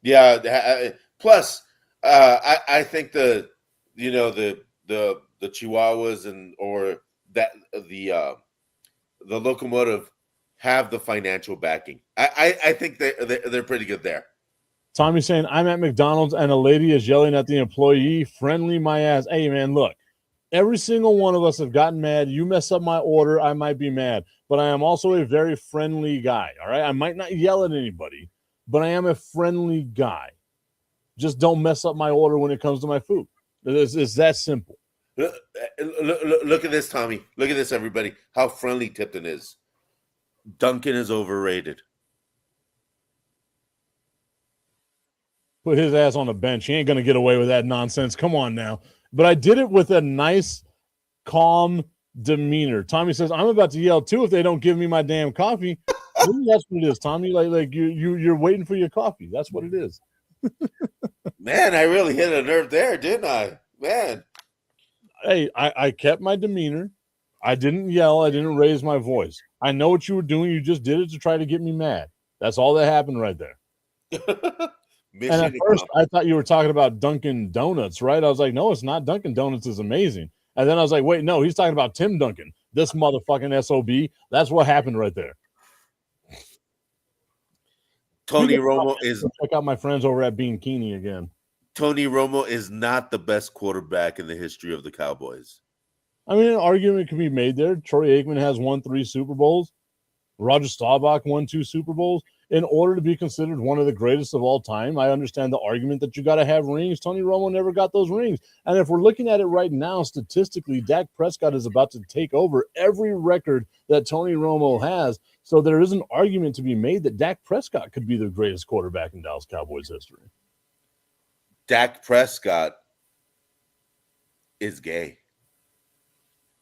Yeah. Plus, I think the Chihuahuas or the Locomotive have the financial backing. I think they're pretty good there. Tommy saying, I'm at McDonald's and a lady is yelling at the employee, friendly my ass. Hey, man, look, every single one of us have gotten mad. You mess up my order, I might be mad. But I am also a very friendly guy, all right? I might not yell at anybody, but I am a friendly guy. Just don't mess up my order when it comes to my food. It's that simple. Look at this, Tommy. Look at this, everybody. How friendly Tipton is. Duncan is overrated. Put his ass on the bench. He ain't going to get away with that nonsense. Come on now. But I did it with a nice, calm demeanor. Tommy says, I'm about to yell too if they don't give me my damn coffee. Maybe that's what it is, Tommy. Like you're waiting for your coffee. That's what it is. Man, I really hit a nerve there, didn't I? Man. Hey, I kept my demeanor. I didn't yell. I didn't raise my voice. I know what you were doing. You just did it to try to get me mad. That's all that happened right there. And at Mission first, accomplished. I thought you were talking about Dunkin' Donuts, right? I was like, no, it's not. Dunkin' Donuts is amazing. And then I was like, wait, no, he's talking about Tim Duncan, this motherfucking SOB. That's what happened right there. Tony Speaking Romo of, is check out my friends over at Bean Keeney again. Tony Romo is not the best quarterback in the history of the Cowboys. I mean, an argument can be made there. Troy Aikman has won 3 Super Bowls. Roger Staubach won 2 Super Bowls. In order to be considered one of the greatest of all time, I understand the argument that you got to have rings. Tony Romo never got those rings. And if we're looking at it right now, statistically, Dak Prescott is about to take over every record that Tony Romo has. So there is an argument to be made that Dak Prescott could be the greatest quarterback in Dallas Cowboys history. Dak Prescott is gay.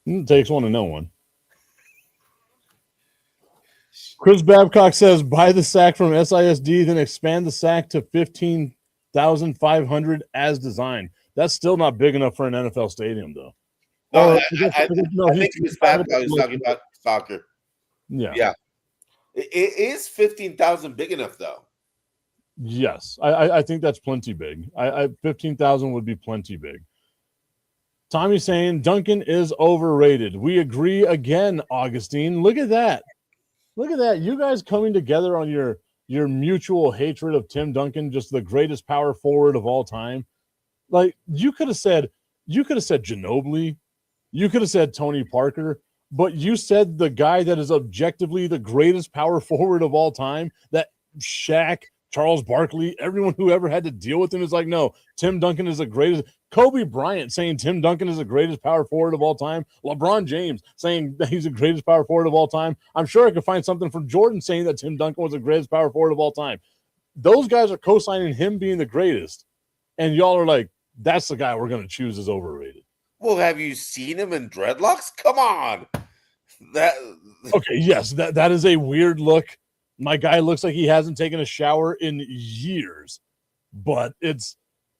It takes one to know one. Chris Babcock says, buy the sack from SISD, then expand the sack to 15,500 as designed. That's still not big enough for an NFL stadium, though. No, Or- I think Chris Babcock is talking about soccer. Yeah. It is 15,000 big enough, though. Yes. I think that's plenty big. 15,000 would be plenty big. Tommy saying Duncan is overrated. We agree again, Augustine. Look at that. Look at that. You guys coming together on your mutual hatred of Tim Duncan, just the greatest power forward of all time. Like you could have said Ginobili, you could have said Tony Parker, but you said the guy that is objectively the greatest power forward of all time, that Shaq, Charles Barkley, everyone who ever had to deal with him is like, no, Tim Duncan is the greatest. Kobe Bryant saying Tim Duncan is the greatest power forward of all time. LeBron James saying that he's the greatest power forward of all time. I'm sure I could find something from Jordan saying that Tim Duncan was the greatest power forward of all time. Those guys are co-signing him being the greatest. And y'all are like, that's the guy we're going to choose as overrated. Well, have you seen him in dreadlocks? Come on. Okay, yes, that is a weird look. My guy looks like he hasn't taken a shower in years. But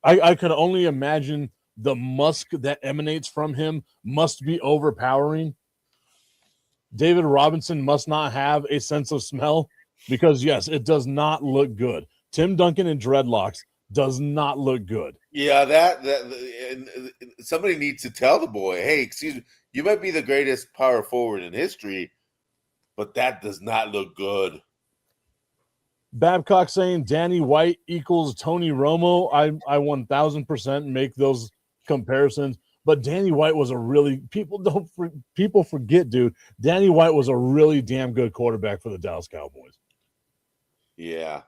I could only imagine the musk that emanates from him must be overpowering. David Robinson must not have a sense of smell because, yes, it does not look good. Tim Duncan in dreadlocks does not look good. Yeah, and somebody needs to tell the boy, hey, excuse me, you might be the greatest power forward in history, but that does not look good. Babcock saying Danny White equals Tony Romo. I 1,000% make those comparisons. But Danny White was people forget, dude. Danny White was a really damn good quarterback for the Dallas Cowboys. Yeah.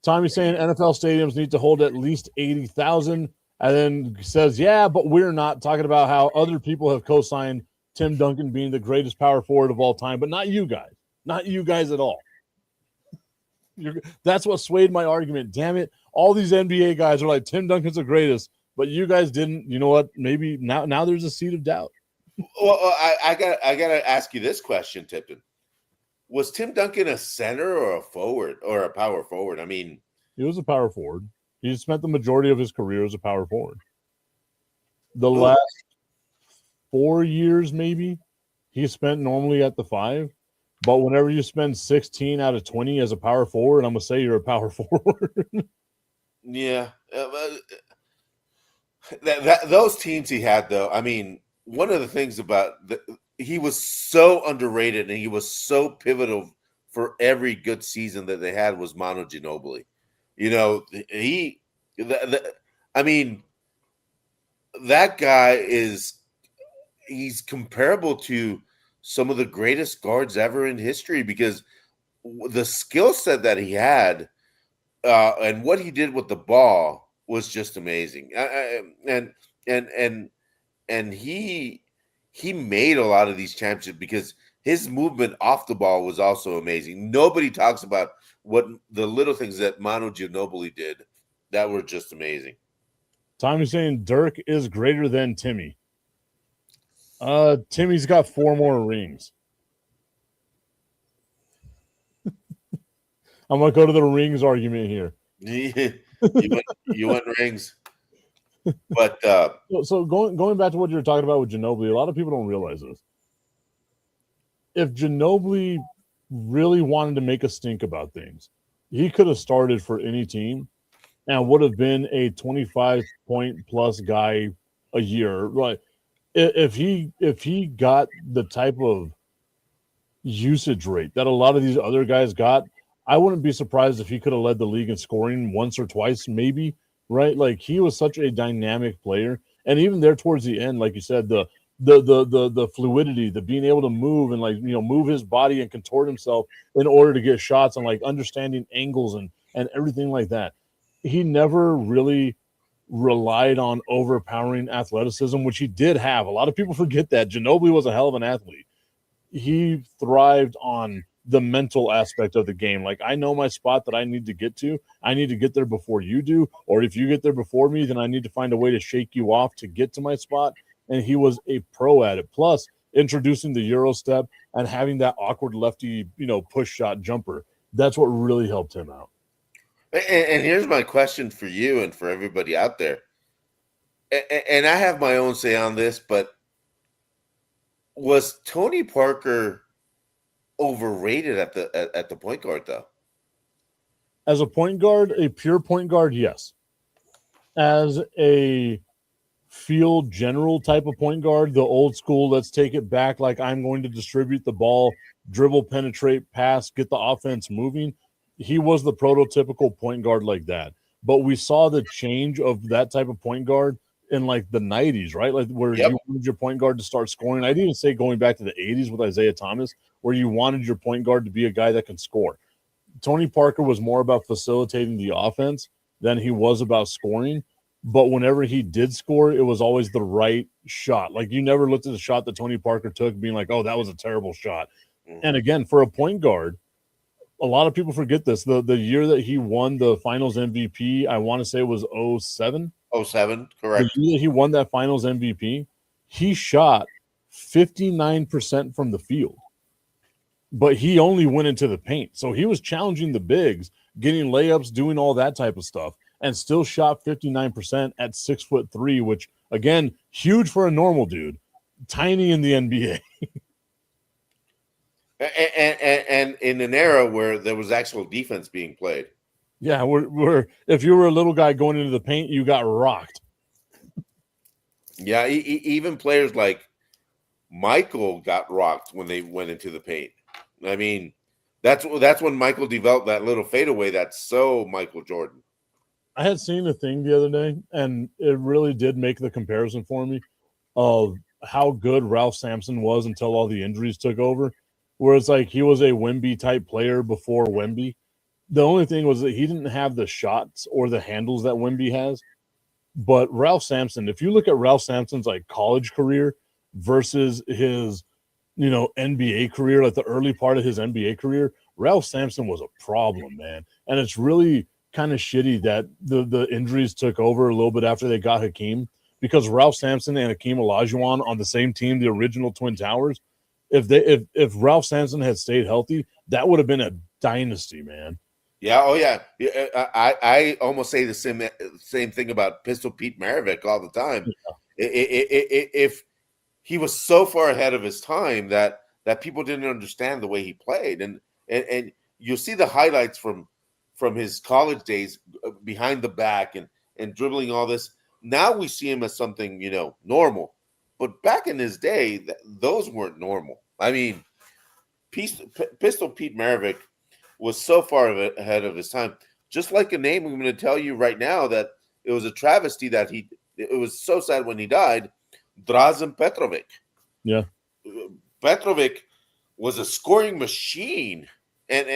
Tommy saying NFL stadiums need to hold at least 80,000, and then says, yeah, but we're not talking about how other people have co-signed Tim Duncan being the greatest power forward of all time, but not you guys. Not you guys at all. That's what swayed my argument. Damn it. All these NBA guys are like, Tim Duncan's the greatest, but you guys didn't. You know what? Maybe now there's a seed of doubt. Well, I gotta ask you this question, Tipton. Was Tim Duncan a center or a forward or a power forward? I mean, he was a power forward. He spent the majority of his career as a power forward. The last 4 years, maybe, he spent normally at the 5. But whenever you spend 16 out of 20 as a power forward, I'm going to say you're a power forward. yeah. Those teams he had, though, I mean, one of the things about he was so underrated and he was so pivotal for every good season that they had was Manu Ginobili. You know, I mean, that guy he's comparable to some of the greatest guards ever in history because the skill set that he had and what he did with the ball was just amazing. And he made a lot of these championships because his movement off the ball was also amazing. Nobody talks about what the little things that Manu Ginobili did that were just amazing. Tommy's saying Dirk is greater than Timmy. Timmy's got 4 more rings. I'm gonna go to the rings argument here. you want rings, but so going back to what you were talking about with Ginobili, a lot of people don't realize this. If Ginobili really wanted to make a stink about things, he could have started for any team, and would have been a 25-point plus guy a year. Like if he got the type of usage rate that a lot of these other guys got, I wouldn't be surprised if he could have led the league in scoring once or twice, maybe, right? Like he was such a dynamic player. And even there towards the end, like you said, the fluidity, the being able to move and like move his body and contort himself in order to get shots and like understanding angles and everything like that. He never really relied on overpowering athleticism, which he did have. A lot of people forget that. Ginobili was a hell of an athlete. He thrived on the mental aspect of the game. Like, I know my spot that I need to get to. I need to get there before you do. Or if you get there before me, then I need to find a way to shake you off to get to my spot. And he was a pro at it. Plus, introducing the Euro step and having that awkward lefty, push shot jumper. That's what really helped him out. And here's my question for you and for everybody out there. And I have my own say on this, but was Tony Parker overrated at the point guard, though? As a point guard, a pure point guard, yes. As a field general type of point guard, the old school, let's take it back, like I'm going to distribute the ball, dribble, penetrate, pass, get the offense moving. He was the prototypical point guard like that. But we saw the change of that type of point guard in like the 90s, right? Like where you wanted your point guard to start scoring. I'd even say going back to the 80s with Isaiah Thomas, where you wanted your point guard to be a guy that can score. Tony Parker was more about facilitating the offense than he was about scoring. But whenever he did score, it was always the right shot. Like you never looked at the shot that Tony Parker took being like, oh, that was a terrible shot. And again, for a point guard, a lot of people forget this. The year that he won the finals MVP, I want to say was 07. 07, correct. The year that he won that finals MVP, he shot 59% from the field. But he only went into the paint. So he was challenging the bigs, getting layups, doing all that type of stuff, and still shot 59% at 6'3", which, again, huge for a normal dude, tiny in the NBA. And in an era where there was actual defense being played. Yeah, we're if you were a little guy going into the paint, you got rocked. Yeah, even players like Michael got rocked when they went into the paint. I mean, that's when Michael developed that little fadeaway that's so Michael Jordan. I had seen a thing the other day, and it really did make the comparison for me of how good Ralph Sampson was until all the injuries took over. Where it's like he was a Wemby type player before Wemby. The only thing was that he didn't have the shots or the handles that Wemby has. But Ralph Sampson, if you look at Ralph Sampson's like college career versus his, NBA career, like the early part of his NBA career, Ralph Sampson was a problem, man. And it's really kind of shitty that the injuries took over a little bit after they got Hakeem, because Ralph Sampson and Hakeem Olajuwon on the same team, the original Twin Towers, if Ralph Sampson had stayed healthy, that would have been a dynasty, man. Yeah, oh yeah. I almost say the same thing about Pistol Pete Maravich all the time. Yeah. If he was so far ahead of his time that people didn't understand the way he played, and you'll see the highlights from his college days behind the back and dribbling all this. Now we see him as something normal, but back in his day, those weren't normal. I mean, Pistol Pete Maravich was so far ahead of his time. Just like a name, I'm going to tell you right now that it was a travesty that it was so sad when he died, Drazen Petrovic. Yeah. Petrovic was a scoring machine. And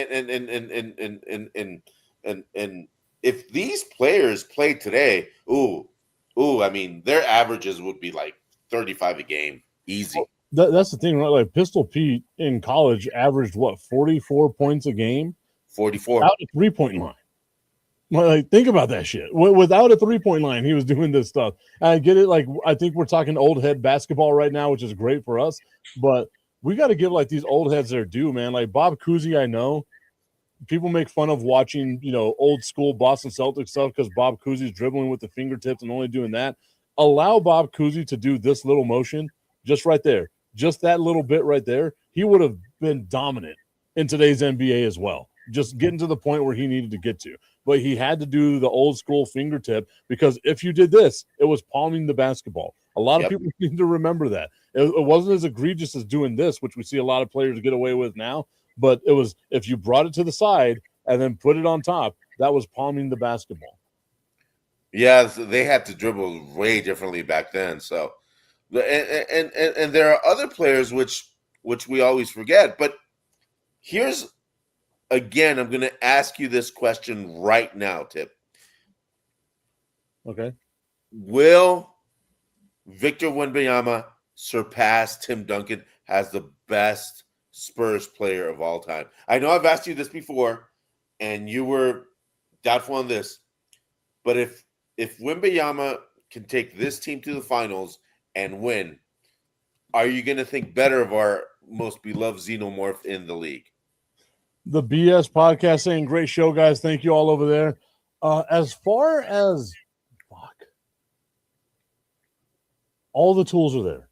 if these players played today, I mean, their averages would be like 35 a game. Easy. That's the thing, right? Like Pistol Pete in college averaged 44 points a game? 44. Out of 3-point line. Like, think about that shit. Without a 3-point line, he was doing this stuff. And I get it. Like, I think we're talking old head basketball right now, which is great for us. But we got to give like these old heads their due, man. Like Bob Cousy, I know people make fun of watching, old school Boston Celtics stuff because Bob Cousy's dribbling with the fingertips and only doing that. Allow Bob Cousy to do this little motion just right there. Just that little bit right there, he would have been dominant in today's NBA as well. Just getting to the point where he needed to get to. but he had to do the old school fingertip because if you did this, it was palming the basketball. A lot of people need to remember that. It wasn't as egregious as doing this, which we see a lot of players get away with now, but it was if you brought it to the side and then put it on top, that was palming the basketball. Yeah, they had to dribble way differently back then. So, and there are other players which we always forget. But here's again, I'm going to ask you this question right now, Tip. Okay. Will Victor Wembanyama surpass Tim Duncan as the best Spurs player of all time? I know I've asked you this before, and you were doubtful on this. But if Wembanyama can take this team to the finals and win, are you going to think better of our most beloved xenomorph in the league? The BS podcast saying, great show, guys. Thank you all over there. As far as all the tools are there,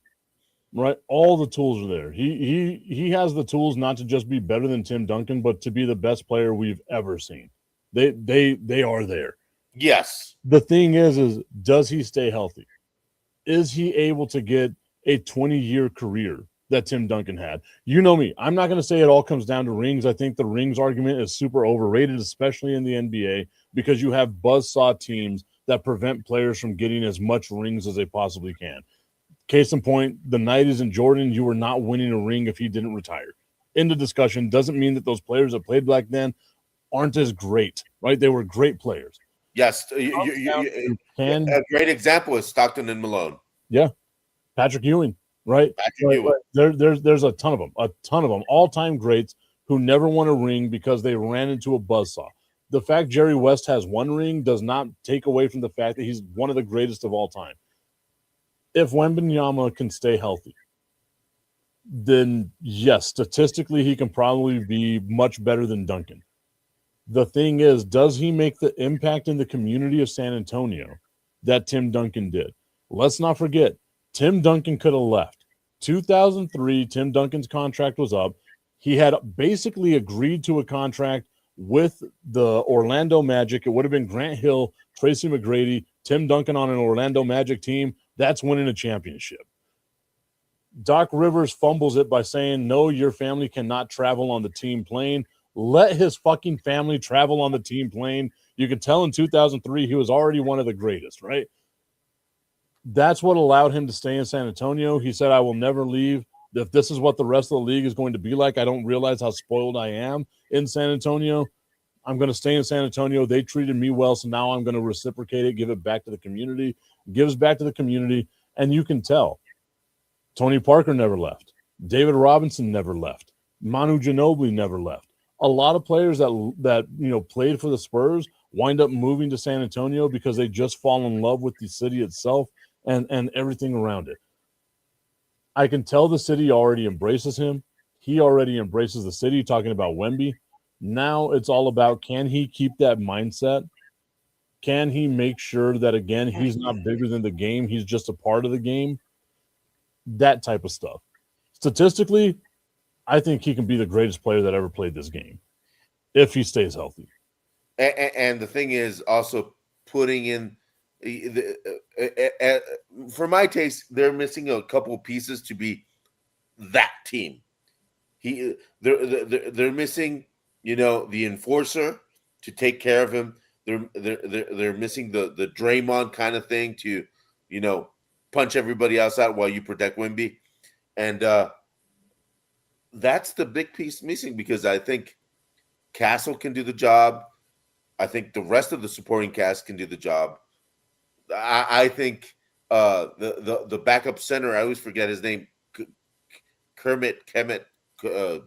right? All the tools are there. He has the tools not to just be better than Tim Duncan, but to be the best player we've ever seen. They are there. Yes. The thing is does he stay healthy? Is he able to get a 20-year career that Tim Duncan had? You know me. I'm not going to say it all comes down to rings. I think the rings argument is super overrated, especially in the NBA, because you have buzzsaw teams that prevent players from getting as much rings as they possibly can. Case in point, the night is in Jordan. You were not winning a ring if he didn't retire. End of discussion. Doesn't mean that those players that played back then aren't as great, right? They were great players. Yes. A great example is Stockton and Malone. Yeah. Patrick Ewing, right? Ewing. There's a ton of them, all-time greats who never won a ring because they ran into a buzzsaw. The fact Jerry West has one ring does not take away from the fact that he's one of the greatest of all time. If Wembanyama can stay healthy, then yes, statistically he can probably be much better than Duncan. The thing is, does he make the impact in the community of San Antonio that Tim Duncan did? Let's not forget, Tim Duncan could have left. 2003, Tim Duncan's contract was up. He had basically agreed to a contract with the Orlando Magic. It would have been Grant Hill, Tracy McGrady, Tim Duncan on an Orlando Magic team. That's winning a championship. Doc Rivers fumbles it by saying, no, your family cannot travel on the team plane. Let his fucking family travel on the team plane. You can tell in 2003 he was already one of the greatest, right? That's what allowed him to stay in San Antonio. He said, I will never leave. If this is what the rest of the league is going to be like, I don't realize how spoiled I am in San Antonio. I'm going to stay in San Antonio. They treated me well, so now I'm going to reciprocate it, give it back to the community. Gives back to the community, and you can tell. Tony Parker never left. David Robinson never left. Manu Ginobili never left. A lot of players that played for the Spurs wind up moving to San Antonio because they just fall in love with the city itself and everything around it. I can tell the city already embraces him. He already embraces the city, talking about Wemby. Now it's all about, can he keep that mindset? Can he make sure that, again, he's not bigger than the game, he's just a part of the game? That type of stuff. Statistically, I think he can be the greatest player that ever played this game if he stays healthy. And the thing is also putting in for my taste, they're missing a couple of pieces to be that team. They're missing, the enforcer to take care of him. They're missing the Draymond kind of thing to, punch everybody else out while you protect Wemby. And that's the big piece missing, because I think Castle can do the job. I think the rest of the supporting cast can do the job. I think the backup center, I always forget his name, Kermit the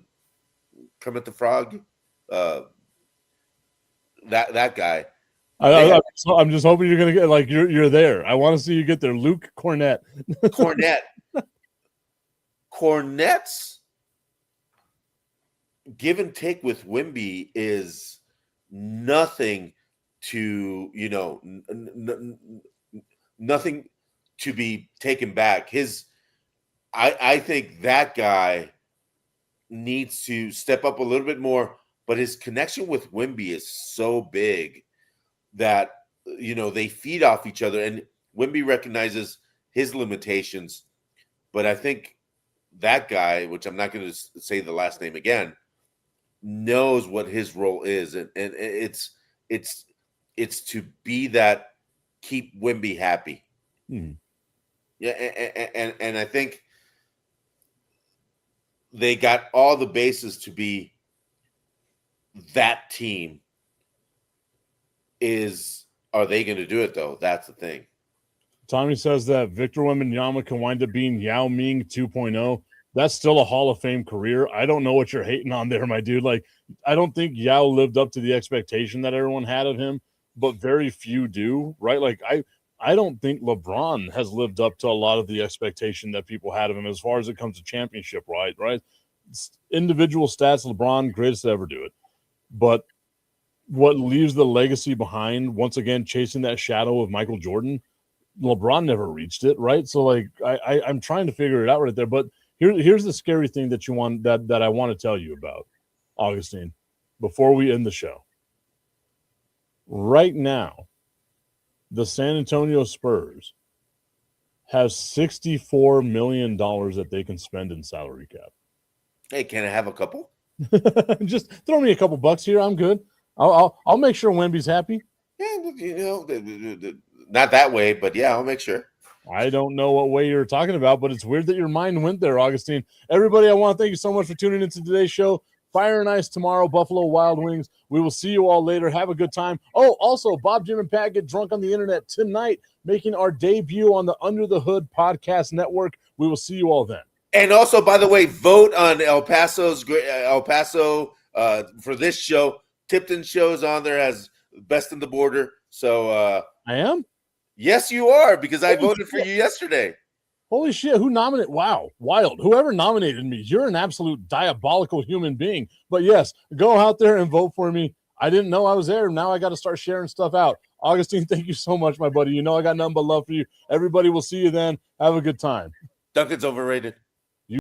Frog, that guy. I'm just hoping you're gonna get you're there. I want to see you get there, Luke Cornett. Cornet's give and take with Wemby is nothing to nothing to be taken back. I think that guy needs to step up a little bit more, but his connection with Wemby is so big that they feed off each other, and Wemby recognizes his limitations. But I think that guy, which I'm not going to say the last name again, knows what his role is, and it's to be that keep Wemby happy. Yeah, and I think they got all the bases to be that team. Are they going to do it though? That's the thing. Tommy says that Victor Wembanyama can wind up being Yao Ming 2.0. That's still a Hall of Fame career. I don't know what you're hating on there, my dude. Like, I don't think Yao lived up to the expectation that everyone had of him, but very few do, right? Like, I don't think LeBron has lived up to a lot of the expectation that people had of him as far as it comes to championship, right? Individual stats, LeBron, greatest to ever do it. But what leaves the legacy behind, once again, chasing that shadow of Michael Jordan, LeBron never reached it, right? So, like, I'm trying to figure it out right there. But here's the scary thing that I want to tell you about, Augustine, before we end the show. Right now, the San Antonio Spurs have $64 million that they can spend in salary cap. Hey, can I have a couple? Just throw me a couple bucks here. I'm good. I'll make sure Wemby's happy. Yeah, not that way, but yeah, I'll make sure. I don't know what way you're talking about, but it's weird that your mind went there, Augustine. Everybody, I want to thank you so much for tuning into today's show. Fire and Ice tomorrow, Buffalo Wild Wings. We will see you all later. Have a good time. Oh, also, Bob, Jim, and Pat Get Drunk on the Internet tonight, making our debut on the Under the Hood Podcast Network. We will see you all then. And also, by the way, vote on El Paso for this show. Tipton show is on there as Best in the Border. So I am? Yes, you are, because I voted for you yesterday. Holy shit, who nominated? Wow, wild. Whoever nominated me, you're an absolute diabolical human being. But yes, go out there and vote for me. I didn't know I was there. Now I got to start sharing stuff out. Augustine, thank you so much, my buddy. You know I got nothing but love for you. Everybody will see you then. Have a good time. Duncan's overrated.